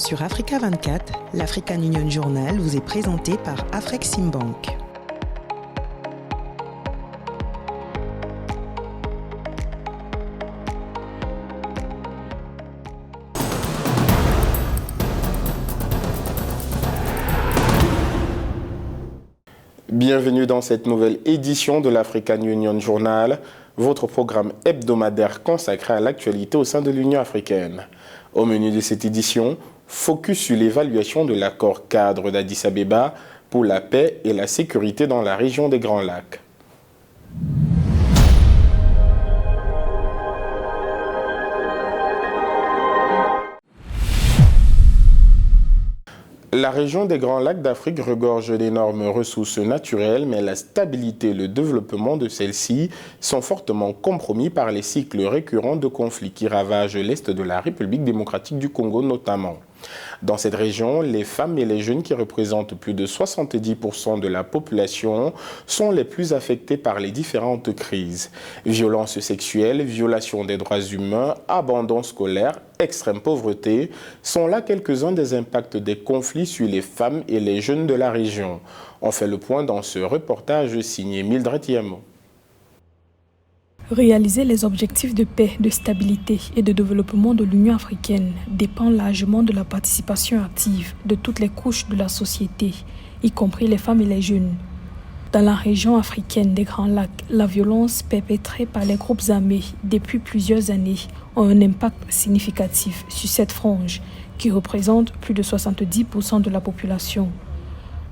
Sur Africa 24, l'African Union Journal vous est présenté par Afreximbank. Bienvenue dans cette nouvelle édition de l'African Union Journal, votre programme hebdomadaire consacré à l'actualité au sein de l'Union africaine. Au menu de cette édition, focus sur l'évaluation de l'accord cadre d'Addis Abeba pour la paix et la sécurité dans la région des Grands Lacs. La région des Grands Lacs d'Afrique regorge d'énormes ressources naturelles, mais la stabilité et le développement de celles-ci sont fortement compromis par les cycles récurrents de conflits qui ravagent l'est de la République démocratique du Congo notamment. Dans cette région, les femmes et les jeunes qui représentent plus de 70% de la population sont les plus affectés par les différentes crises. Violences sexuelles, violations des droits humains, abandon scolaire, extrême pauvreté sont là quelques-uns des impacts des conflits sur les femmes et les jeunes de la région. On fait le point dans ce reportage signé Mildred Yamo. Réaliser les objectifs de paix, de stabilité et de développement de l'Union africaine dépend largement de la participation active de toutes les couches de la société, y compris les femmes et les jeunes. Dans la région africaine des Grands Lacs, la violence perpétrée par les groupes armés depuis plusieurs années a un impact significatif sur cette frange qui représente plus de 70% de la population.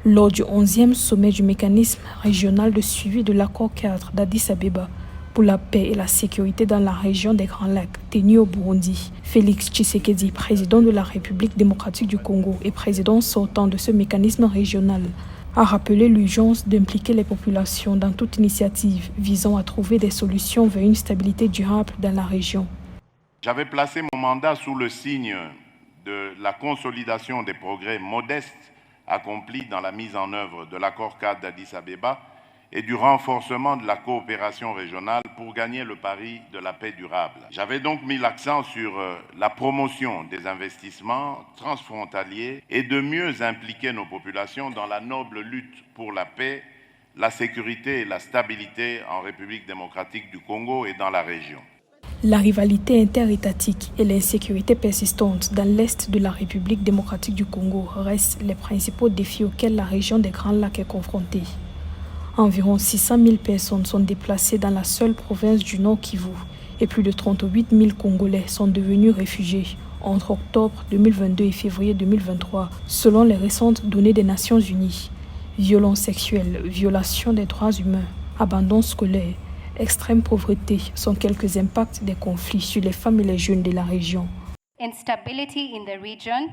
Lors du 11e sommet du mécanisme régional de suivi de l'accord cadre d'Addis Abeba pour la paix et la sécurité dans la région des Grands Lacs, tenu au Burundi, Félix Tshisekedi, président de la République démocratique du Congo et président sortant de ce mécanisme régional, a rappelé l'urgence d'impliquer les populations dans toute initiative visant à trouver des solutions vers une stabilité durable dans la région. J'avais placé mon mandat sous le signe de la consolidation des progrès modestes accomplis dans la mise en œuvre de l'accord cadre d'Addis Abeba et du renforcement de la coopération régionale pour gagner le pari de la paix durable. J'avais donc mis l'accent sur la promotion des investissements transfrontaliers et de mieux impliquer nos populations dans la noble lutte pour la paix, la sécurité et la stabilité en République démocratique du Congo et dans la région. La rivalité interétatique et l'insécurité persistante dans l'est de la République démocratique du Congo restent les principaux défis auxquels la région des Grands Lacs est confrontée. Environ 600 000 personnes sont déplacées dans la seule province du Nord Kivu et plus de 38 000 Congolais sont devenus réfugiés entre octobre 2022 et février 2023, selon les récentes données des Nations Unies. Violences sexuelles, violations des droits humains, abandon scolaire, extrême pauvreté sont quelques impacts des conflits sur les femmes et les jeunes de la région. Instability in the region.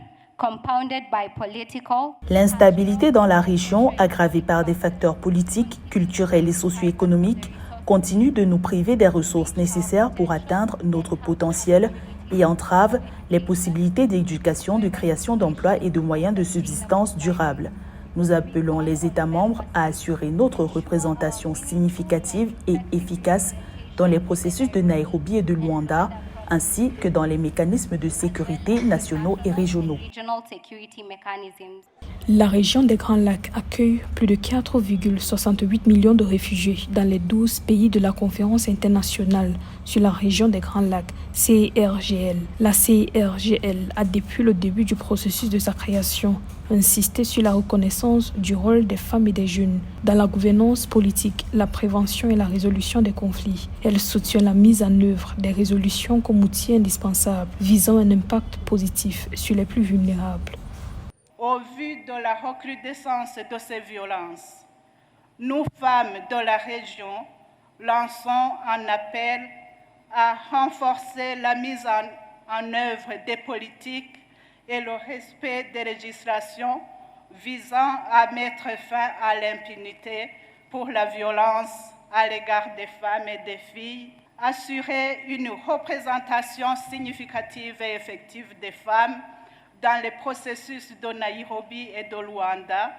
L'instabilité dans la région, aggravée par des facteurs politiques, culturels et socio-économiques, continue de nous priver des ressources nécessaires pour atteindre notre potentiel et entrave les possibilités d'éducation, de création d'emplois et de moyens de subsistance durables. Nous appelons les États membres à assurer notre représentation significative et efficace dans les processus de Nairobi et de Luanda, ainsi que dans les mécanismes de sécurité nationaux et régionaux. La région des Grands Lacs accueille plus de 4,68 millions de réfugiés dans les 12 pays de la Conférence internationale sur la région des Grands Lacs, CIRGL. La CIRGL a, depuis le début du processus de sa création, insisté sur la reconnaissance du rôle des femmes et des jeunes dans la gouvernance politique, la prévention et la résolution des conflits. Elle soutient la mise en œuvre des résolutions comme outil indispensable visant un impact positif sur les plus vulnérables. Au vu de la recrudescence de ces violences, nous, femmes de la région, lançons un appel à renforcer la mise en œuvre des politiques et le respect des législations visant à mettre fin à l'impunité pour la violence à l'égard des femmes et des filles, assurer une représentation significative et effective des femmes dans les processus de Nairobi et de Luanda,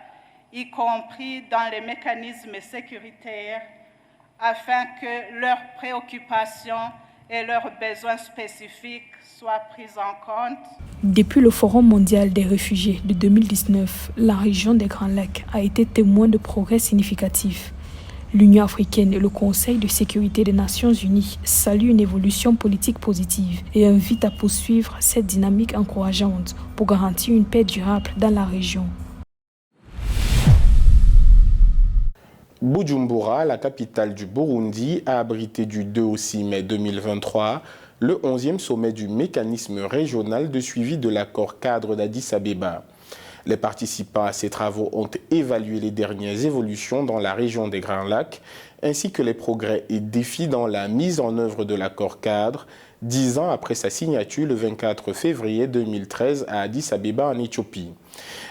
y compris dans les mécanismes sécuritaires, afin que leurs préoccupations et leurs besoins spécifiques soient pris en compte. Depuis le Forum mondial des réfugiés de 2019, la région des Grands Lacs a été témoin de progrès significatifs. L'Union africaine et le Conseil de sécurité des Nations unies saluent une évolution politique positive et invitent à poursuivre cette dynamique encourageante pour garantir une paix durable dans la région. Bujumbura, la capitale du Burundi, a abrité du 2 au 6 mai 2023 le 11e sommet du mécanisme régional de suivi de l'accord cadre d'Addis-Abeba. Les participants à ces travaux ont évalué les dernières évolutions dans la région des Grands Lacs, ainsi que les progrès et défis dans la mise en œuvre de l'accord cadre, 10 ans après sa signature le 24 février 2013 à Addis-Abeba en Éthiopie.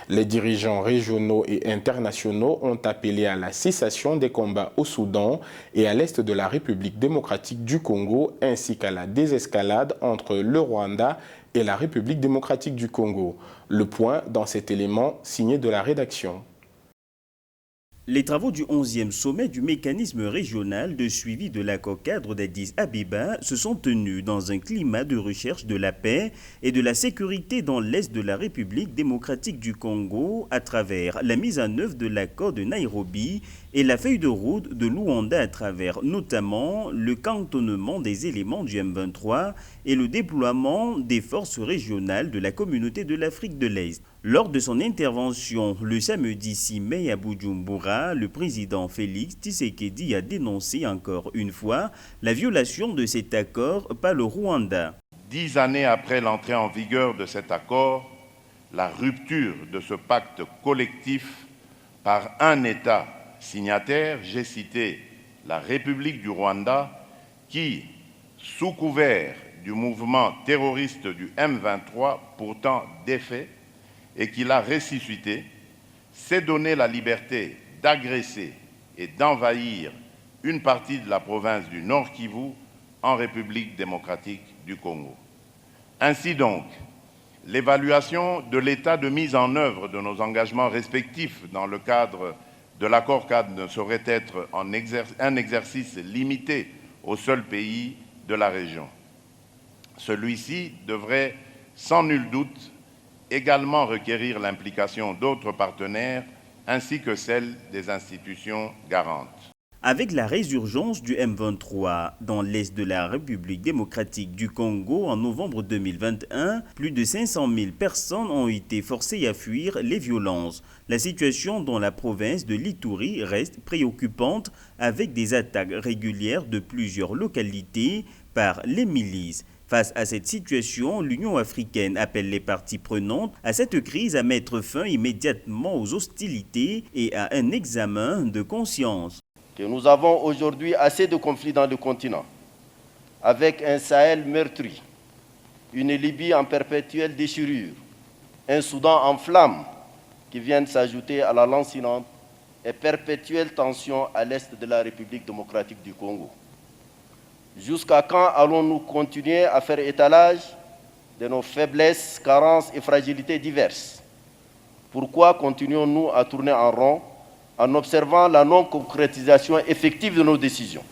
Les dirigeants régionaux et internationaux ont appelé à la cessation des combats au Soudan et à l'est de la République démocratique du Congo, ainsi qu'à la désescalade entre le Rwanda et la République démocratique du Congo. Le point dans cet élément signé de la rédaction. Les travaux du 11e sommet du mécanisme régional de suivi de l'accord cadre d'Addis-Abeba se sont tenus dans un climat de recherche de la paix et de la sécurité dans l'est de la République démocratique du Congo à travers la mise en œuvre de l'accord de Nairobi et la feuille de route de Luanda à travers notamment le cantonnement des éléments du M23 et le déploiement des forces régionales de la communauté de l'Afrique de l'Est. Lors de son intervention le samedi 6 mai à Bujumbura, le président Félix Tshisekedi a dénoncé encore une fois la violation de cet accord par le Rwanda. 10 années après l'entrée en vigueur de cet accord, la rupture de ce pacte collectif par un État signataire, j'ai cité la République du Rwanda, qui, sous couvert du mouvement terroriste du M23, pourtant défait, et qui l'a ressuscité, s'est donné la liberté d'agresser et d'envahir une partie de la province du Nord Kivu en République démocratique du Congo. Ainsi donc, l'évaluation de l'état de mise en œuvre de nos engagements respectifs dans le cadre de l'accord cadre ne saurait être un exercice limité au seul pays de la région. Celui-ci devrait, sans nul doute, également requérir l'implication d'autres partenaires ainsi que celle des institutions garantes. Avec la résurgence du M23 dans l'est de la République démocratique du Congo en novembre 2021, plus de 500 000 personnes ont été forcées à fuir les violences. La situation dans la province de l'Ituri reste préoccupante avec des attaques régulières de plusieurs localités par les milices. Face à cette situation, l'Union africaine appelle les parties prenantes à cette crise à mettre fin immédiatement aux hostilités et à un examen de conscience. Que nous avons aujourd'hui assez de conflits dans le continent, avec un Sahel meurtri, une Libye en perpétuelle déchirure, un Soudan en flammes qui viennent s'ajouter à la lancinante et perpétuelle tension à l'est de la République démocratique du Congo. Jusqu'à quand allons-nous continuer à faire étalage de nos faiblesses, carences et fragilités diverses? Pourquoi continuons-nous à tourner en rond en observant la non-concrétisation effective de nos décisions?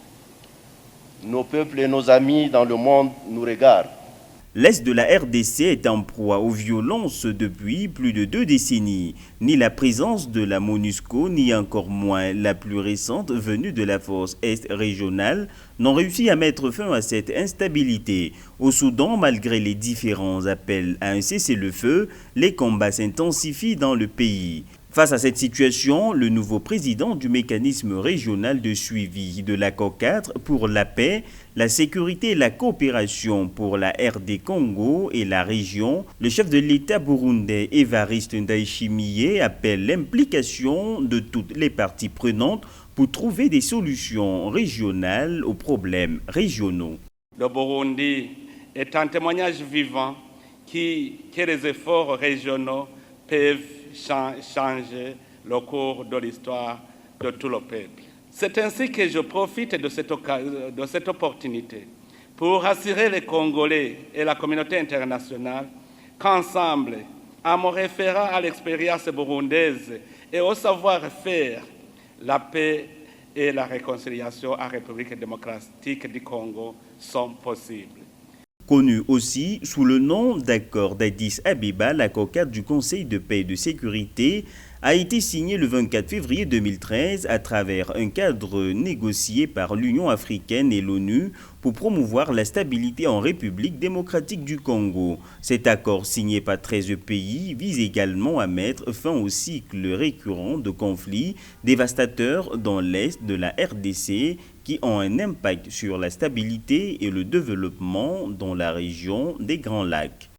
Nos peuples et nos amis dans le monde nous regardent. L'Est de la RDC est en proie aux violences depuis plus de 2 décennies. Ni la présence de la MONUSCO, ni encore moins la plus récente venue de la force Est régionale n'ont réussi à mettre fin à cette instabilité. Au Soudan, malgré les différents appels à un cessez-le-feu, les combats s'intensifient dans le pays. Face à cette situation, le nouveau président du mécanisme régional de suivi de l'accord 4 pour la paix, la sécurité et la coopération pour la RD Congo et la région, le chef de l'État burundais Évariste Ndayishimiye appelle l'implication de toutes les parties prenantes pour trouver des solutions régionales aux problèmes régionaux. Le Burundi est un témoignage vivant que les efforts régionaux peuvent changer le cours de l'histoire de tout le peuple. C'est ainsi que je profite de cette opportunité pour rassurer les Congolais et la communauté internationale qu'ensemble, en me référant à l'expérience burundaise et au savoir-faire, la paix et la réconciliation en République démocratique du Congo sont possibles. Connu aussi sous le nom d'accord d'Addis Abeba, l'accord-cadre du Conseil de paix et de sécurité a été signé le 24 février 2013 à travers un cadre négocié par l'Union africaine et l'ONU pour promouvoir la stabilité en République démocratique du Congo. Cet accord signé par 13 pays vise également à mettre fin au cycle récurrent de conflits dévastateurs dans l'est de la RDC qui ont un impact sur la stabilité et le développement dans la région des Grands Lacs.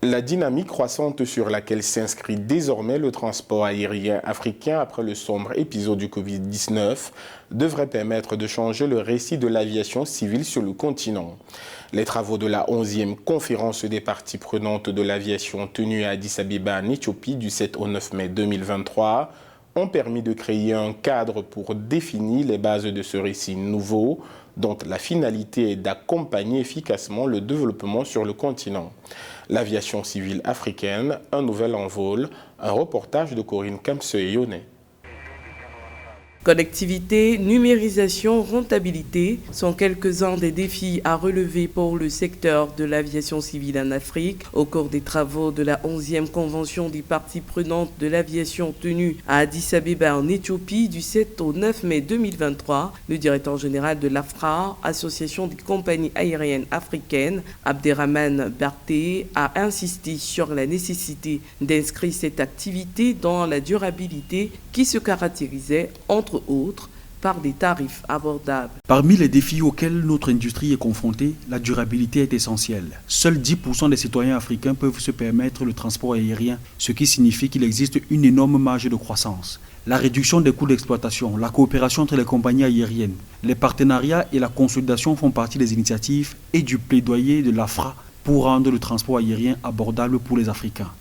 La dynamique croissante sur laquelle s'inscrit désormais le transport aérien africain après le sombre épisode du Covid-19 devrait permettre de changer le récit de l'aviation civile sur le continent. Les travaux de la 11e conférence des parties prenantes de l'aviation tenue à Addis Abeba en Éthiopie du 7 au 9 mai 2023 ont permis de créer un cadre pour définir les bases de ce récit nouveau dont la finalité est d'accompagner efficacement le développement sur le continent. L'aviation civile africaine, un nouvel envol, un reportage de Corinne Kamse-Yone. Connectivité, numérisation, rentabilité sont quelques-uns des défis à relever pour le secteur de l'aviation civile en Afrique. Au cours des travaux de la 11e convention des parties prenantes de l'aviation tenue à Addis Abeba en Éthiopie du 7 au 9 mai 2023, le directeur général de l'AFRA, Association des compagnies aériennes africaines, Abderrahmane Barté, a insisté sur la nécessité d'inscrire cette activité dans la durabilité qui se caractérisait entre autres par des tarifs abordables. Parmi les défis auxquels notre industrie est confrontée, la durabilité est essentielle. Seuls 10% des citoyens africains peuvent se permettre le transport aérien, ce qui signifie qu'il existe une énorme marge de croissance. La réduction des coûts d'exploitation, la coopération entre les compagnies aériennes, les partenariats et la consolidation font partie des initiatives et du plaidoyer de l'AFRA pour rendre le transport aérien abordable pour les Africains.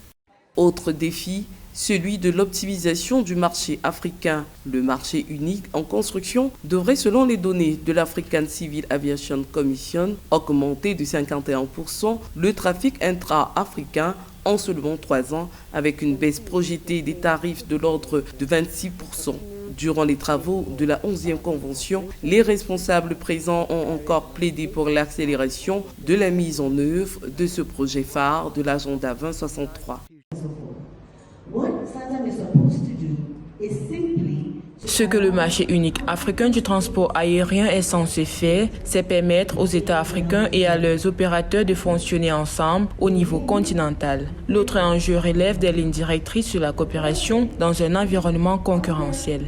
Autre défi, celui de l'optimisation du marché africain. Le marché unique en construction devrait, selon les données de l'African Civil Aviation Commission, augmenter de 51% le trafic intra-africain en seulement 3 ans, avec une baisse projetée des tarifs de l'ordre de 26%. Durant les travaux de la 11e convention, les responsables présents ont encore plaidé pour l'accélération de la mise en œuvre de ce projet phare de l'agenda 2063. Ce que le marché unique africain du transport aérien est censé faire, c'est permettre aux États africains et à leurs opérateurs de fonctionner ensemble au niveau continental. L'autre enjeu relève des lignes directrices sur la coopération dans un environnement concurrentiel.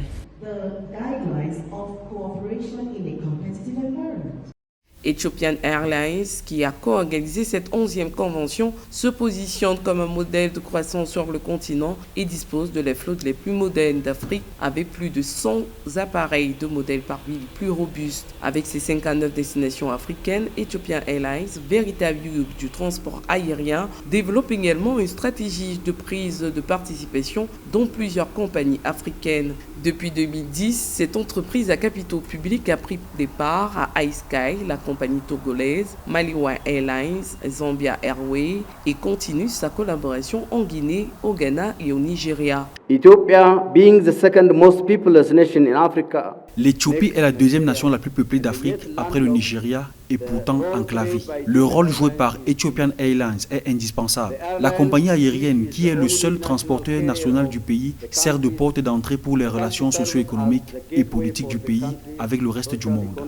Ethiopian Airlines, qui a co-organisé cette 11e convention, se positionne comme un modèle de croissance sur le continent et dispose de les flottes les plus modernes d'Afrique avec plus de 100 appareils de modèles parmi les plus robustes. Avec ses 59 destinations africaines, Ethiopian Airlines, véritable hub du transport aérien, développe également une stratégie de prise de participation dont plusieurs compagnies africaines. Depuis 2010, cette entreprise à capitaux publics a pris des parts à iSky, la compagnie togolaise, Maliwa Airlines, Zambia Airways et continue sa collaboration en Guinée, au Ghana et au Nigeria. Ethiopia, being the second most populous nation in Africa. L'Éthiopie est la deuxième nation la plus peuplée d'Afrique après le Nigeria et pourtant enclavée. Le rôle joué par Ethiopian Airlines est indispensable. La compagnie aérienne, qui est le seul transporteur national du pays, sert de porte d'entrée pour les relations socio-économiques et politiques du pays avec le reste du monde.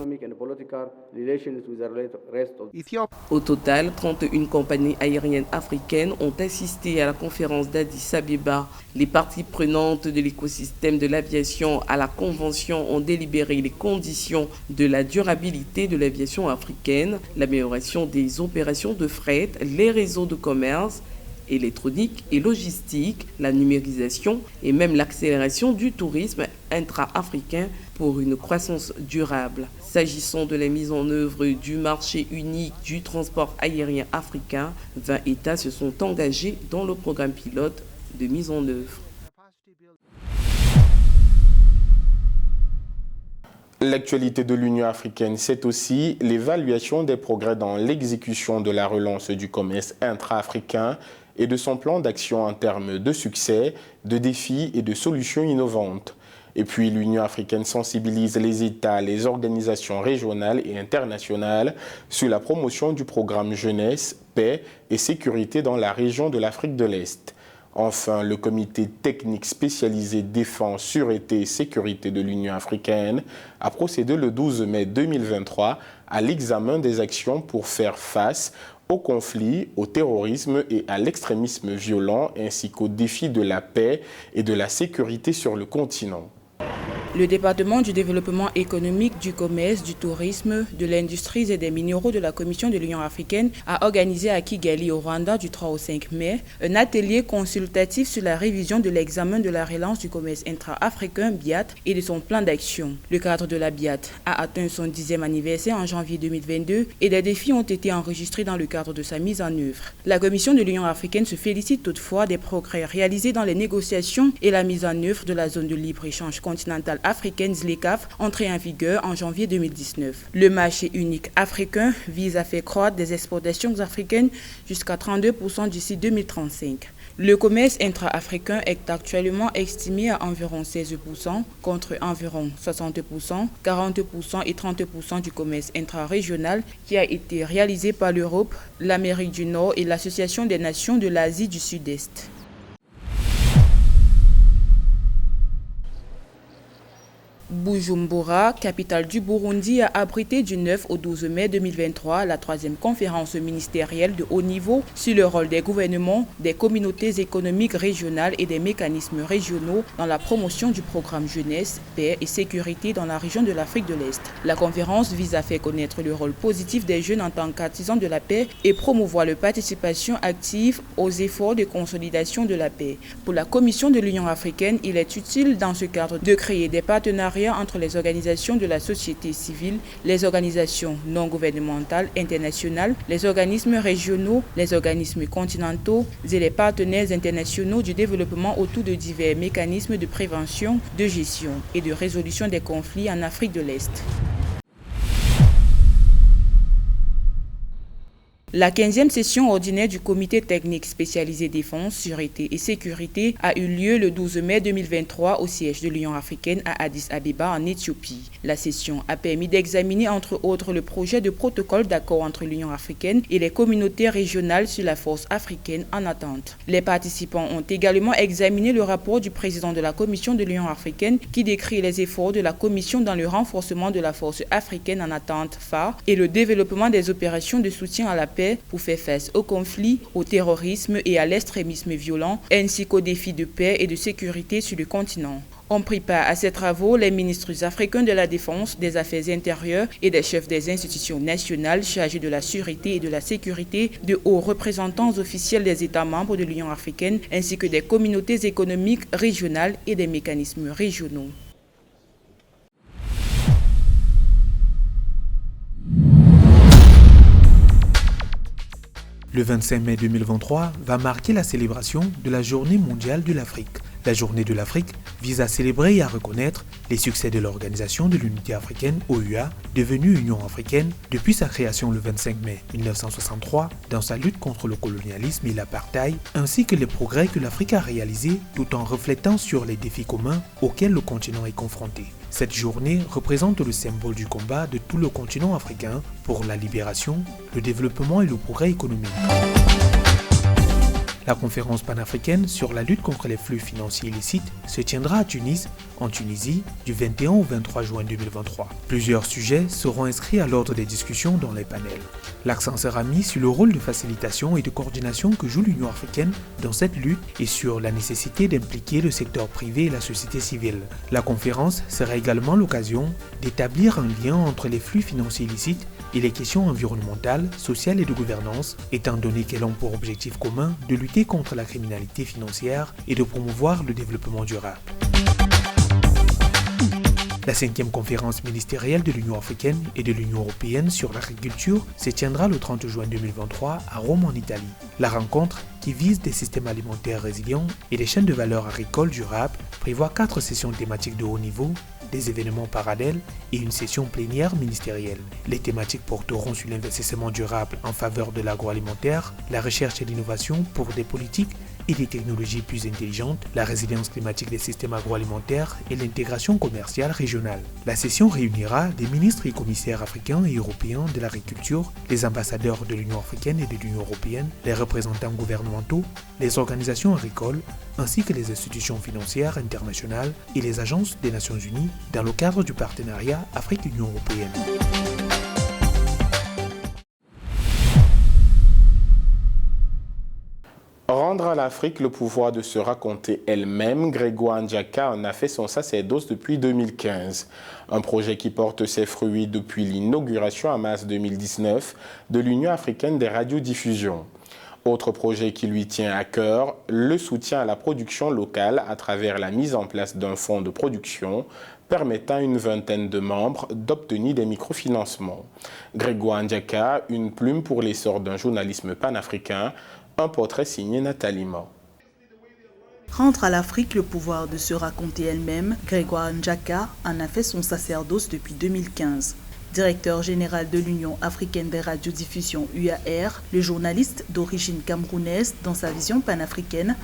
Au total, 31 compagnies aériennes africaines ont assisté à la conférence d'Addis Abeba. Les parties prenantes de l'écosystème de l'aviation à la convention ont délibéré les conditions de la durabilité de l'aviation africaine, l'amélioration des opérations de fret, les réseaux de commerce, électronique et logistique, la numérisation et même l'accélération du tourisme intra-africain pour une croissance durable. S'agissant de la mise en œuvre du marché unique du transport aérien africain, 20 États se sont engagés dans le programme pilote de mise en œuvre. L'actualité de l'Union africaine, c'est aussi l'évaluation des progrès dans l'exécution de la relance du commerce intra-africain et de son plan d'action en termes de succès, de défis et de solutions innovantes. Et puis l'Union africaine sensibilise les États, les organisations régionales et internationales sur la promotion du programme Jeunesse, Paix et Sécurité dans la région de l'Afrique de l'Est. Enfin, le comité technique spécialisé défense, sûreté et sécurité de l'Union africaine a procédé le 12 mai 2023 à l'examen des actions pour faire face au conflit, au terrorisme et à l'extrémisme violent, ainsi qu'aux défis de la paix et de la sécurité sur le continent. Le département du développement économique, du commerce, du tourisme, de l'industrie et des minéraux de la Commission de l'Union africaine a organisé à Kigali, au Rwanda, du 3 au 5 mai, un atelier consultatif sur la révision de l'examen de la relance du commerce intra-africain BIAT et de son plan d'action. Le cadre de la BIAT a atteint son 10e anniversaire en janvier 2022 et des défis ont été enregistrés dans le cadre de sa mise en œuvre. La Commission de l'Union africaine se félicite toutefois des progrès réalisés dans les négociations et la mise en œuvre de la zone de libre-échange continentale africaine ZLECAf, entrée en vigueur en janvier 2019. Le marché unique africain vise à faire croître des exportations africaines jusqu'à 32% d'ici 2035. Le commerce intra-africain est actuellement estimé à environ 16% contre environ 60%, 40% et 30% du commerce intra-régional qui a été réalisé par l'Europe, l'Amérique du Nord et l'Association des nations de l'Asie du Sud-Est. Bujumbura, capitale du Burundi, a abrité du 9 au 12 mai 2023 la 3e conférence ministérielle de haut niveau sur le rôle des gouvernements, des communautés économiques régionales et des mécanismes régionaux dans la promotion du programme Jeunesse, Paix et Sécurité dans la région de l'Afrique de l'Est. La conférence vise à faire connaître le rôle positif des jeunes en tant qu'artisans de la paix et promouvoir leur participation active aux efforts de consolidation de la paix. Pour la Commission de l'Union africaine, il est utile dans ce cadre de créer des partenariats entre les organisations de la société civile, les organisations non gouvernementales internationales, les organismes régionaux, les organismes continentaux et les partenaires internationaux du développement autour de divers mécanismes de prévention, de gestion et de résolution des conflits en Afrique de l'Est. La 15e session ordinaire du comité technique spécialisé défense, sûreté et sécurité a eu lieu le 12 mai 2023 au siège de l'Union africaine à Addis Abeba en Éthiopie. La session a permis d'examiner entre autres le projet de protocole d'accord entre l'Union africaine et les communautés régionales sur la force africaine en attente. Les participants ont également examiné le rapport du président de la Commission de l'Union africaine qui décrit les efforts de la Commission dans le renforcement de la force africaine en attente phare et le développement des opérations de soutien à la paix pour faire face au conflit, au terrorisme et à l'extrémisme violent, ainsi qu'aux défis de paix et de sécurité sur le continent. Ont pris part à ces travaux les ministres africains de la Défense, des Affaires intérieures et des chefs des institutions nationales chargés de la sûreté et de la sécurité, de hauts représentants officiels des États membres de l'Union africaine, ainsi que des communautés économiques régionales et des mécanismes régionaux. Le 25 mai 2023 va marquer la célébration de la Journée mondiale de l'Afrique. La Journée de l'Afrique vise à célébrer et à reconnaître les succès de l'Organisation de l'Unité africaine, OUA, devenue Union africaine depuis sa création le 25 mai 1963 dans sa lutte contre le colonialisme et l'apartheid, ainsi que les progrès que l'Afrique a réalisés tout en reflétant sur les défis communs auxquels le continent est confronté. Cette journée représente le symbole du combat de tout le continent africain pour la libération, le développement et le progrès économique. La conférence panafricaine sur la lutte contre les flux financiers illicites se tiendra à Tunis, en Tunisie, du 21 au 23 juin 2023. Plusieurs sujets seront inscrits à l'ordre des discussions dans les panels. L'accent sera mis sur le rôle de facilitation et de coordination que joue l'Union africaine dans cette lutte et sur la nécessité d'impliquer le secteur privé et la société civile. La conférence sera également l'occasion d'établir un lien entre les flux financiers illicites et les questions environnementales, sociales et de gouvernance, étant donné qu'elles ont pour objectif commun de lutter contre la criminalité financière et de promouvoir le développement durable. La 5e conférence ministérielle de l'Union africaine et de l'Union européenne sur l'agriculture se tiendra le 30 juin 2023 à Rome en Italie. La rencontre, qui vise des systèmes alimentaires résilients et des chaînes de valeur agricoles durables, prévoit 4 sessions thématiques de haut niveau des événements parallèles et une session plénière ministérielle. Les thématiques porteront sur l'investissement durable en faveur de l'agroalimentaire, la recherche et l'innovation pour des politiques et des technologies plus intelligentes, la résilience climatique des systèmes agroalimentaires et l'intégration commerciale régionale. La session réunira des ministres et commissaires africains et européens de l'agriculture, les ambassadeurs de l'Union africaine et de l'Union européenne, les représentants gouvernementaux, les organisations agricoles, ainsi que les institutions financières internationales et les agences des Nations Unies dans le cadre du partenariat Afrique-Union européenne. Rendre à l'Afrique le pouvoir de se raconter elle-même, Grégoire Ndjaka en a fait son sacerdoce depuis 2015. Un projet qui porte ses fruits depuis l'inauguration en mars 2019 de l'Union africaine des radiodiffusions. Autre projet qui lui tient à cœur, le soutien à la production locale à travers la mise en place d'un fonds de production permettant à une vingtaine de membres d'obtenir des microfinancements. Grégoire Ndjaka, une plume pour l'essor d'un journalisme panafricain, un portrait signé Nathalie Ma. Rendre à l'Afrique le pouvoir de se raconter elle-même, Grégoire Ndjaka en a fait son sacerdoce depuis 2015. Directeur général de l'Union africaine des radiodiffusions UAR, le journaliste d'origine camerounaise, dans sa vision panafricaine,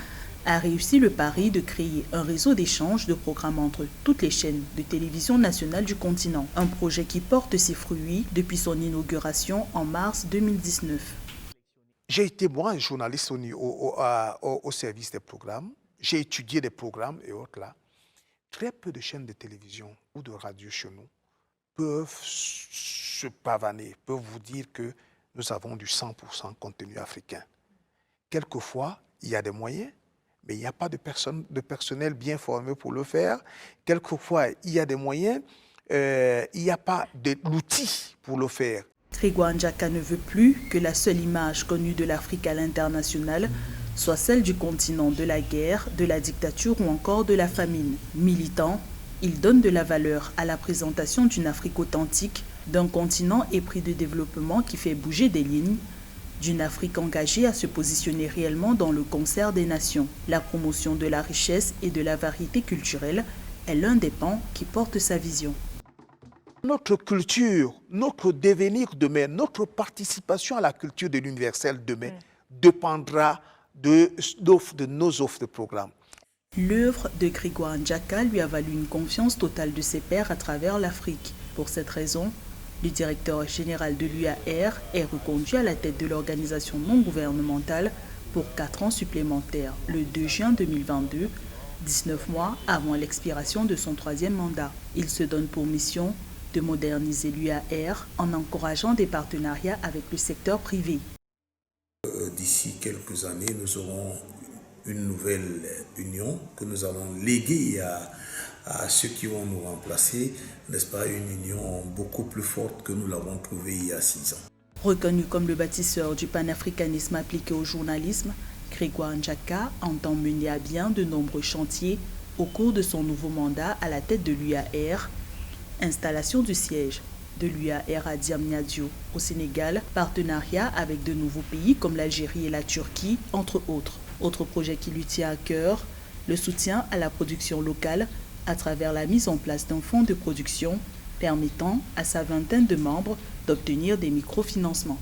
a réussi le pari de créer un réseau d'échange de programmes entre toutes les chaînes de télévision nationales du continent. Un projet qui porte ses fruits depuis son inauguration en mars 2019. J'ai été, moi, un journaliste au service des programmes. J'ai étudié des programmes et autres là. Très peu de chaînes de télévision ou de radio chez nous peuvent se pavaner, peuvent vous dire que nous avons du 100% contenu africain. Quelquefois, il y a des moyens, mais il n'y a pas de personnel bien formé pour le faire. Quelquefois, il y a des moyens, il n'y a pas de l'outil pour le faire. Grégoire Ndjaka ne veut plus que la seule image connue de l'Afrique à l'international soit celle du continent de la guerre, de la dictature ou encore de la famine. Militant, il donne de la valeur à la présentation d'une Afrique authentique, d'un continent épris de développement qui fait bouger des lignes, d'une Afrique engagée à se positionner réellement dans le concert des nations. La promotion de la richesse et de la variété culturelle est l'un des pans qui porte sa vision. Notre culture, notre devenir demain, notre participation à la culture de l'universel demain dépendra de nos offres de programmes. L'œuvre de Grégoire Ndjaka lui a valu une confiance totale de ses pairs à travers l'Afrique. Pour cette raison, le directeur général de l'UAR est reconduit à la tête de l'organisation non gouvernementale pour 4 ans supplémentaires, le 2 juin 2022, 19 mois avant l'expiration de son 3e mandat. Il se donne pour mission de moderniser l'UAR en encourageant des partenariats avec le secteur privé. D'ici quelques années, nous aurons une nouvelle union que nous allons léguer à ceux qui vont nous remplacer, n'est-ce pas, une union beaucoup plus forte que nous l'avons trouvée il y a 6 ans. Reconnu comme le bâtisseur du panafricanisme appliqué au journalisme, Grégoire Ndjaka entend mener à bien de nombreux chantiers au cours de son nouveau mandat à la tête de l'UAR. Installation du siège de l'UAR à Diamniadio au Sénégal, partenariat avec de nouveaux pays comme l'Algérie et la Turquie, entre autres. Autre projet qui lui tient à cœur, le soutien à la production locale à travers la mise en place d'un fonds de production permettant à sa vingtaine de membres d'obtenir des microfinancements.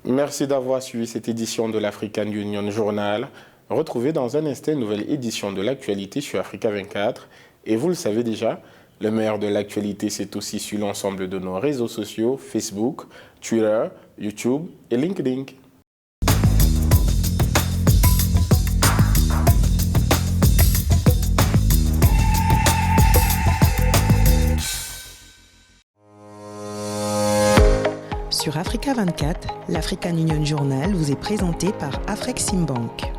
Merci d'avoir suivi cette édition de l'African Union Journal. Retrouvez dans un instant une nouvelle édition de l'actualité sur Africa 24. Et vous le savez déjà, le meilleur de l'actualité, c'est aussi sur l'ensemble de nos réseaux sociaux, Facebook, Twitter, YouTube et LinkedIn. Sur Africa 24, l'African Union Journal vous est présenté par Afreximbank.